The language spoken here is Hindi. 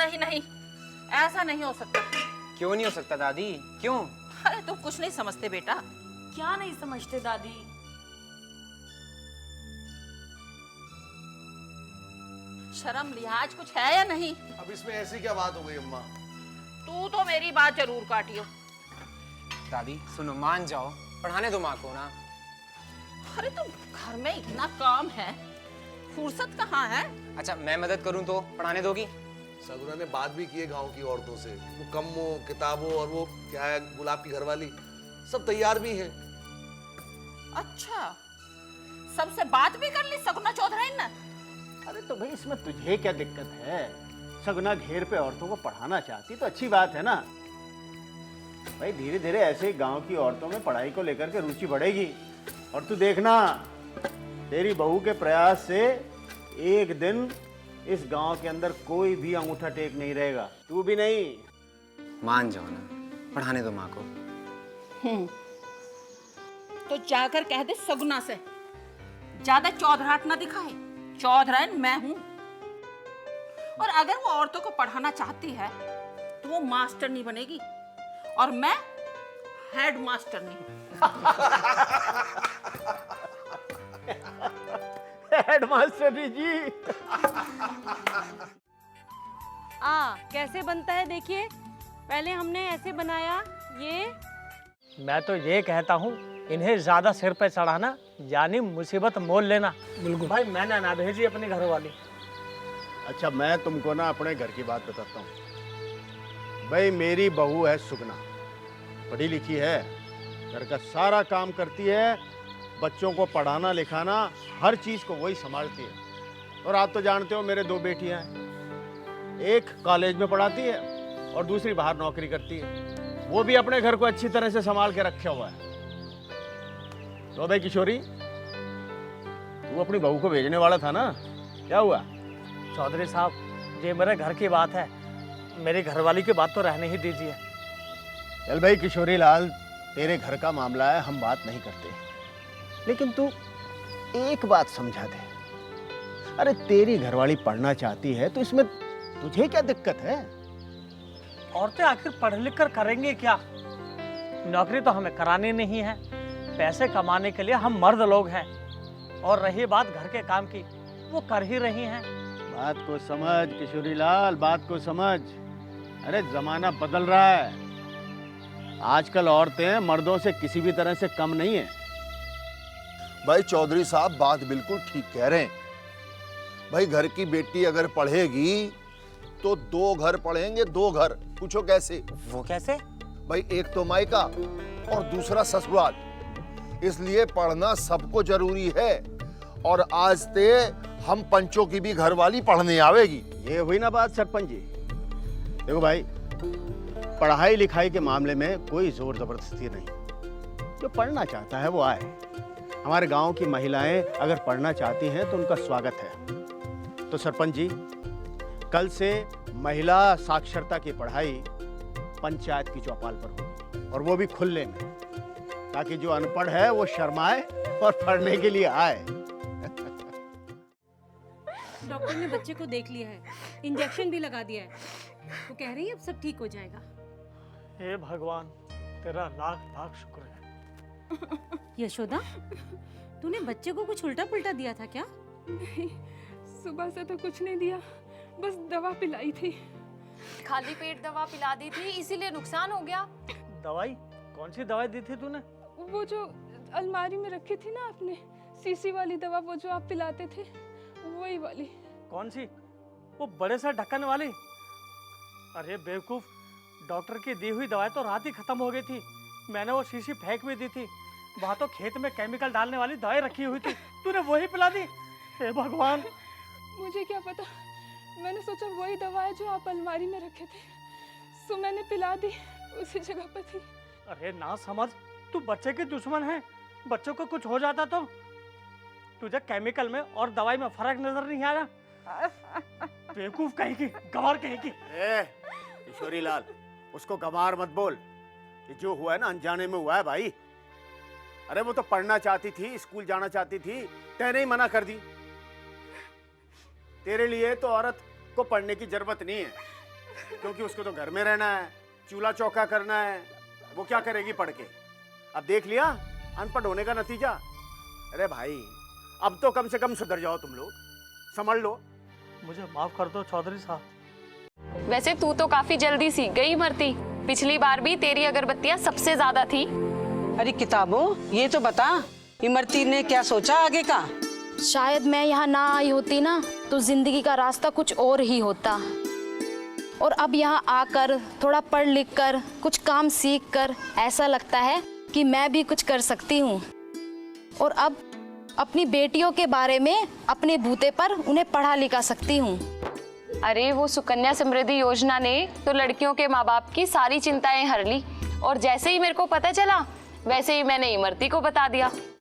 नहीं नहीं, ऐसा नहीं हो सकता। क्यों नहीं हो सकता दादी, क्यों? अरे तुम कुछ नहीं समझते बेटा। क्या नहीं समझते दादी? शर्म लिहाज कुछ है या नहीं? अब इसमें ऐसी क्या बात हो गई अम्मा? तू तो मेरी बात जरूर काटियो। दादी सुनो, मान जाओ, पढ़ाने दो माँ को ना। अरे तुम घर में इतना काम है, फुर्सत कहाँ है? अच्छा मैं मदद करूँ तो पढ़ाने दोगी? सगुना ने बात भी की है गांव की औरतों से, वो कम्मों किताबों और वो क्या है गुलाब की घरवाली सब तैयार भी हैं। अच्छा, सबसे बात भी कर ली सगुना चौधरी ने? अरे तो भाई इसमें तुझे क्या दिक्कत है? सगुना घेर पे औरतों को पढ़ाना चाहती तो अच्छी बात है ना। भाई धीरे धीरे ऐसे ही गांव की औरतों में पढ़ाई को लेकर के रुचि बढ़ेगी। और तू देखना, तेरी बहू के प्रयास से एक दिन इस गांव के अंदर कोई भी अंगूठा टेक नहीं रहेगा, तू भी नहीं। मान जाओ ना, पढ़ाने दो माँ को। तो जाकर कह दे सगुना से ज्यादा चौधराहट ना दिखाए, चौधराइन मैं हूं। और अगर वो औरतों को पढ़ाना चाहती है तो वो मास्टर नहीं बनेगी, और मैं हेड मास्टर नहीं हूं। हेडमास्टर जी। कैसे बनता है देखिए, पहले हमने ऐसे बनाया ये। मैं तो ये कहता हूँ इन्हें ज्यादा सिर पे चढ़ाना यानी मुसीबत मोल लेना। बिल्कुल भाई, मैंने ना भेजी अपनी घर वाली। अच्छा मैं तुमको ना अपने घर की बात बताता हूँ। भाई मेरी बहू है सुगना, पढ़ी लिखी है, घर का सारा काम करती है, बच्चों को पढ़ाना लिखाना हर चीज़ को वही संभालती है। और आप तो जानते हो मेरे दो बेटियां हैं, एक कॉलेज में पढ़ाती है और दूसरी बाहर नौकरी करती है। वो भी अपने घर को अच्छी तरह से संभाल के रखा हुआ है। तो भाई किशोरी, तू अपनी बहू को भेजने वाला था ना, क्या हुआ? चौधरी साहब, ये मेरे घर की बात है, मेरी घरवाली की बात तो रहने ही दीजिए। चल भाई किशोरी लाल, तेरे घर का मामला है, हम बात नहीं करते, लेकिन तू एक बात समझा दे। अरे तेरी घरवाली पढ़ना चाहती है तो इसमें तुझे क्या दिक्कत है? औरतें आखिर पढ़ लिख कर करेंगे क्या? नौकरी तो हमें करानी नहीं है, पैसे कमाने के लिए हम मर्द लोग हैं। और रही बात घर के काम की, वो कर ही रही हैं। बात को समझ किशोरी लाल, बात को समझ। अरे जमाना बदल रहा है, आजकल औरतें मर्दों से किसी भी तरह से कम नहीं है। भाई चौधरी साहब बात बिल्कुल ठीक कह रहे हैं। भाई घर की बेटी अगर पढ़ेगी तो दो घर पढ़ेंगे, दो घर। पूछो कैसे? वो कैसे? भाई एक तो मायका और दूसरा ससुराल, इसलिए पढ़ना सबको जरूरी है। और आज ते हम पंचों की भी घरवाली पढ़ने आवेगी। ये हुई ना बात सरपंच जी। देखो भाई, पढ़ाई लिखाई के मामले में कोई जोर जबरदस्ती नहीं, जो पढ़ना चाहता है वो आए। हमारे गांव की महिलाएं अगर पढ़ना चाहती हैं तो उनका स्वागत है। तो सरपंच जी, कल से महिला साक्षरता की पढ़ाई पंचायत की चौपाल पर होगी, और वो भी खुले में, ताकि जो अनपढ़ है वो शर्माए और पढ़ने के लिए आए। डॉक्टर ने बच्चे को देख लिया है, इंजेक्शन भी लगा दिया है, वो कह रही है अब सब ठीक हो जाएगा। हे भगवान, तेरा लाख लाख शुक्र है। यशोदा, तूने बच्चे को कुछ उल्टा पुल्टा दिया था क्या? नहीं, सुबह से तो कुछ नहीं दिया, बस दवा पिलाई थी। खाली पेट दवा पिला दी थी, इसीलिए नुकसान हो गया। दवाई? कौन सी दवाई दी थी तूने? वो जो अलमारी में रखी थी ना आपने, सीसी वाली दवा, वो जो आप पिलाते थे, वही वाली। कौन सी? वो बड़े से ढक्कन वाली? अरे बेवकूफ, डॉक्टर की दी हुई दवाई तो रात ही खत्म हो गई थी। मैंने वो शीशी फेंक भी दी थी, वहाँ तो खेत में केमिकल डालने वाली दवाई रखी हुई थी, तूने वही पिला दी? हे भगवान! मुझे क्या पता, मैंने सोचा वही दवा है जो आप अलमारी में रखे थे, सो मैंने पिला दी, उसी जगह पर थी। अरे ना समझ, तू बच्चे के दुश्मन है, बच्चों को कुछ हो जाता तो? तुझे केमिकल में और दवाई में फर्क नजर नहीं आ रहा? बेवकूफ कहेगी, गंवार कहेगी। किशोरी लाल, उसको गंवार मत बोल, ये जो हुआ है ना अनजाने में हुआ है भाई। अरे वो तो पढ़ना चाहती थी, स्कूल जाना चाहती थी, तैने ही मना कर दी। तेरे लिए तो औरत को पढ़ने की जरूरत नहीं है, क्योंकि उसको तो घर में रहना है, चूल्हा चौका करना है। वो क्या करेगी पढ़ के? अब देख लिया अनपढ़ होने का नतीजा। अरे भाई, अब तो कम से कम सुधर जाओ तुम लोग, समझ लो। मुझे माफ कर दो चौधरी साहब। वैसे तू तो काफी जल्दी सीख गई इमरती। पिछली बार भी तेरी अगरबत्तियां सबसे ज्यादा थी। अरे किताबों, ये तो बता इमरती ने क्या सोचा आगे का? शायद मैं यहाँ ना आई होती ना तो जिंदगी का रास्ता कुछ और ही होता। और अब यहाँ आकर थोड़ा पढ़ लिख कर कुछ काम सीख कर ऐसा लगता है कि मैं भी कुछ कर सकती हूँ। और अब अपनी बेटियों के बारे में अपने बूते पर उन्हें पढ़ा लिखा सकती हूँ। अरे वो सुकन्या समृद्धि योजना ने तो लड़कियों के माँ बाप की सारी चिंताएं हर ली। और जैसे ही मेरे को पता चला वैसे ही मैंने इमरती को बता दिया।